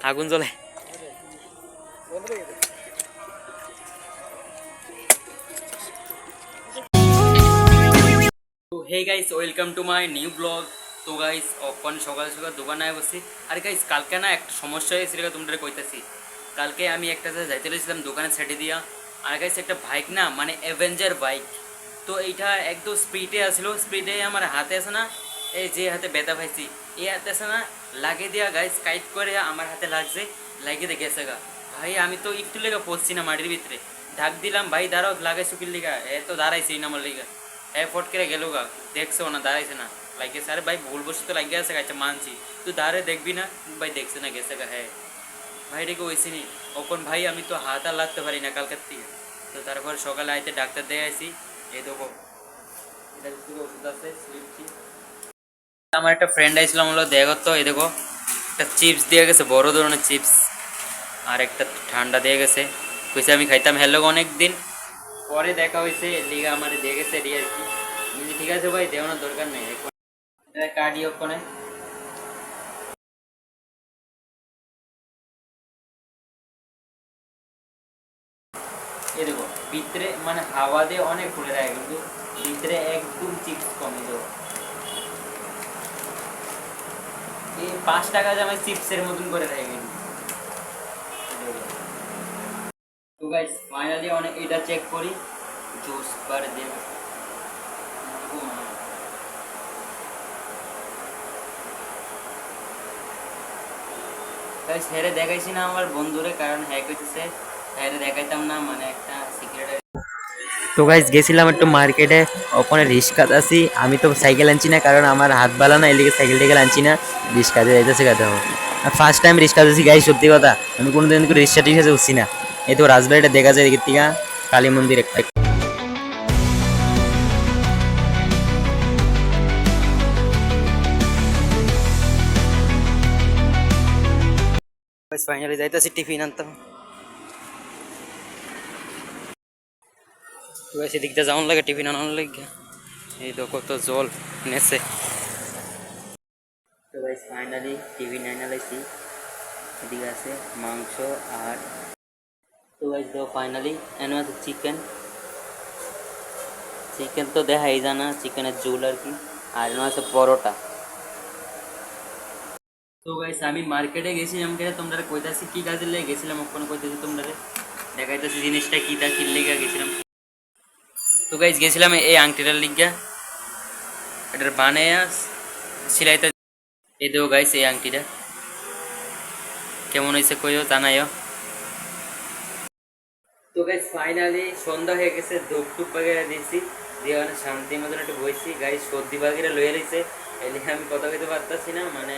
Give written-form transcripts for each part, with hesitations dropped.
আগুন জ্বলে। তো hey guys, welcome to my new blog. তো গাইস অখন সকাল সকাল দোকানে বসছি। আর গাইস কালকে না একটা সমস্যা হয়েছিল, তোমরা কইতাছি। কালকে আমি একটা জায়গায় যাইতে লেছিলাম দোকানে ছেড়ে দিয়া। আর গাইস একটা বাইক না, মানে অ্যাভেঞ্জার বাইক। তো এইটা একদম স্পিডে আসলো, স্পিডে আমার হাতে আছে না, এই যে হাতে ব্যথা পাইছি, এই হাতে আছে না, লাগিয়ে দিয়া গাইস কাইট করে আমার হাতে লাগছে, লাগিয়ে দিয়ে গেছে গা। ভাই আমি তো একটু লেগে পড়ছি না মাটির ভিতরে, ঢাক দিলাম ভাই দাঁড়াও লাগাই শুকির লিগা, এ তো দাঁড়াইছেই না আমার লিগা। হ্যাঁ ফট করে গেল গা, দেখছো না দাঁড়াইছে না, লাগিয়েছে। আরে ভাই ভুল বসে তো লাগিয়ে আছে, আচ্ছা মানছি, তুই দাঁড়ে দেখবি না, ভাই দেখছে না গেছে গা। হ্যাঁ ভাই রেখে হয়েছি নি ওখন ভাই, আমি তো হাত আর লাগতে পারি না কালকের থেকে। তো তারপর সকালে আইতে ডাক্তার দিয়ে আসি, এই দেখো এটা ওষুধ আছে স্লিপছি। আমার একটা ফ্রেন্ড আইছিলাম, হলো দেখো তো, এই দেখো একটা চিপস দিয়ে গেছে, বড় ধরনের চিপস, আর একটা ঠান্ডা দিয়ে গেছে, কইছে আমি খাইতাম। হ্যালো অনেক দিন পরে দেখা হয়েছে, লিগা আমার দিয়ে গেছে এটি আর কি। ঠিক আছে ভাই, দেওয়ানোর দরকার নেই, কার্ডিও কোনে। এই দেখো ভিতরে মানে হাওয়া দিয়ে অনেক খুলে রাখে, কিন্তু ভিতরে একদম চিপস কমে দেবো। এই 5 টাকা আমি চিপসের মতন করে রাখে কিন্তু। তো গাইস ফাইনালি অনেক এটা চেক করি, জুস বার দিয়ে গাইস হেরে দেখাইছি না আমার বন্ধুরে, কারণ হ্যাক হইতেছে, হেরে দেখাইতাম না, মানে একটা সিক্রেট। তো গাইস গেছিলাম একটু মার্কেটে, ওখানে রিক্সা আছি। আমি তো সাইকেল আনছি না, কারণ আমার হাত বালা না, এদিকে সাইকেল টাইকেল আনছি না, রিক্সাতে যাইতেছে কথা। আর ফার্স্ট টাইম রিক্সা যাচ্ছি গাইস, সত্যি কথা আমি কোনোদিন রিক্সা টিক্সা উঠছি না। এই তো রাজবাড়িটা দেখা যায় এদিক থেকে, কালী মন্দির একটা। ফাইনালি যাইতেছি টিফিন আনতাম। তো গাইস এদিক দিয়ে যাওয়ার লাগে টিফিন আনার লাগে। এই তো কত জল নেছে। তো গাইস ফাইনালি টিফিন আনা লাইছি, এদিকে আছে মাংস। আর তো গাইস দেখো ফাইনালি এনে আছে চিকেন। চিকেন তো দেখাই জানা, চিকেনের ঝোল আর কি। আর এনে আছে পরোটা। তো গাইস আমি মার্কেটে গেছিলাম, তোমরা কইতাছি কি কাজে লেগে গেছিলাম, ওখানে কইতাছি তোমরা দেখাইতেছি জিনিসটা কিটা কি লেগে গেছিলাম। তো গাইস গেছিলাম এই আংটিটার লিগা, এটার বানাইয়া সিলাইতে। এই দেখো গাইস এই আংটিটা কেমন হয়েছে কইও, জানাইও। তো গাইস ফাইনালি সন্ধ্যা হয়ে গেছে, ধূপ টুপ বাগেরা দিয়েছি, দিয়ে মানে শান্তি মতন একটু বইছি। গাইস সর্দি বাগেরা লয়ে রয়েছে, এলে আমি কথা কইতে পারতাছি না, মানে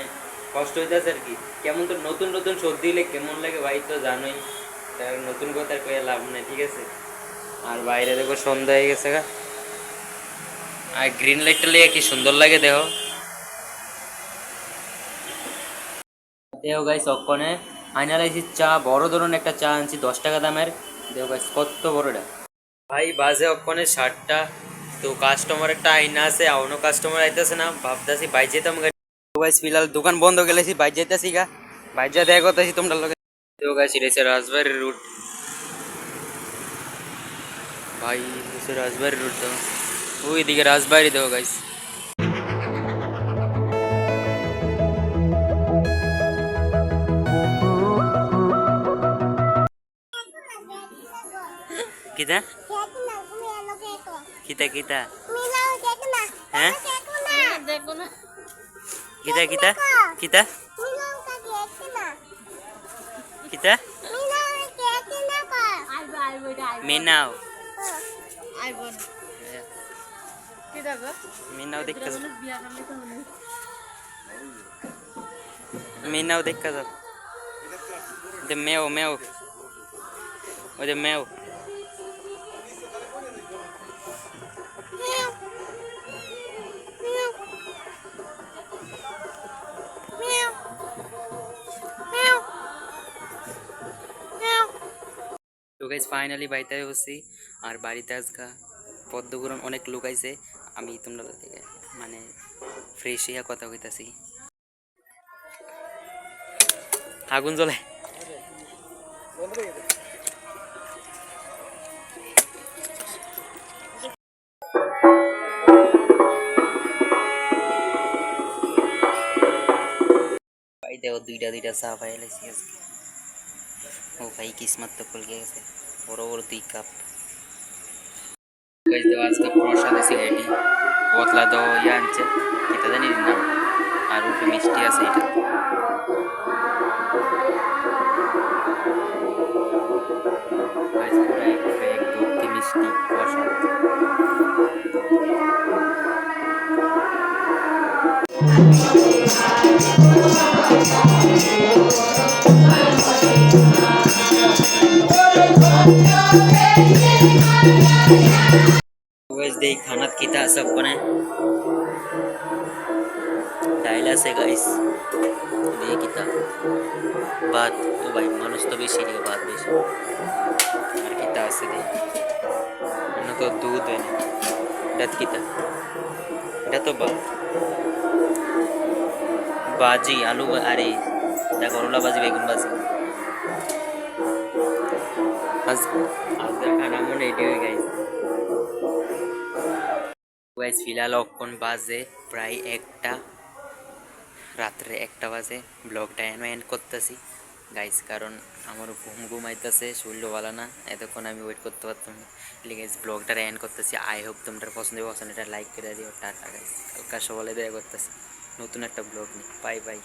কষ্ট হইতেছে আর কি। কেমন তো নতুন নতুন সর্দি হলে কেমন লাগে ভাই তো জানোই, তার নতুন কথা কয়ে লাভ নেই, ঠিক আছে। আর বাইরে দেখো সন্ধ্যা হয়ে গেছে গা, আর গ্রিন লাইটটা লেগে কি সুন্দর লাগে দেখো। দেখো গাইস অক্ষণে আইনা লাইছি চা, বড় ধরনের একটা চা আনছি 10 টাকা দামের। দেখো গাইস কত বড়টা ভাই, বাজে অক্ষণে 7টা। তো কাস্টমার একটা আইনা আছে, এখনো কাস্টমার আইতেছে না, ভাবতেছি বাইর যেতাম। তো গাইস ফিলহাল দোকান বন্ধ গেলেছি, বাইর যেতেছি গা, বাইর যা দেখা করতেছি তোমরা লগে। তো গাইস এটা রাজবাড়ি রুট, ভাই রাজবাড়ি রুট দেখো, ওইদিকে রাজবাড়ি দেখো গাইস। কিতা কিতা কিতা হ্যাঁ কিতা কিতা কিতা কিতা মিনাও মিনাও দেখা যাও, মিনাও দেখা যাও, যে মেও মেও, ওই যে মেও। তো গাইস ফাইনালি বাড়িতে বসছি, আর বাড়িতে আজকা পদ্মগুরন অনেক লোক আইছে, আমি তোমরা মানে ফ্রেশ হইয়া কথা কইতাছি। আগুন জ্বলে। ভাই দেখো দুইটা দুইটা চা পাই লাইছি আজকে। ও ভাই কিসমত তো খুল গেছে, বড় বড় 2 কাপ। গাইস দেখো আজকে প্রসাদ আছে এটি, বতলা দাও ইয়া আনছে, এটা জানি নাম, আর উপরে মিষ্টি আছে এটা। গাইস পুরো এক ব্যাগ ভর্তি মিষ্টি প্রসাদ। गाइस देख खाना किता सब बने डायला से गाइस देख किता बात ओ भाई मानुष तो बेশি দিও बात বেশি আর কিতা আছে দেখ না তো দুধ है এটা কিতা এটা তো बाजी आलू अरे এটা করলা বাজি বেগুন বাজি আজ আজকের খানা মনে এটি হয়ে গাইস। গাইস ফিলহাল অক্ষণ বাজে প্রায় 1টা, রাত্রে 1টা বাজে। ব্লগটা এন্ড করতেছি গাইস, কারণ আমার ঘুম ঘুমাইতেছে, শরীরও ভালো না, এতক্ষণ আমি ওয়েট করতে পারতাম না। গাইস ব্লগটা এন্ড করতেছি। আই হোপ তোমরা পছন্দ এটা লাইক করে দিও। টাটা গাইস, কালকে সকালে দেখা করতেছি নতুন একটা ব্লগ নিয়ে। Bye bye.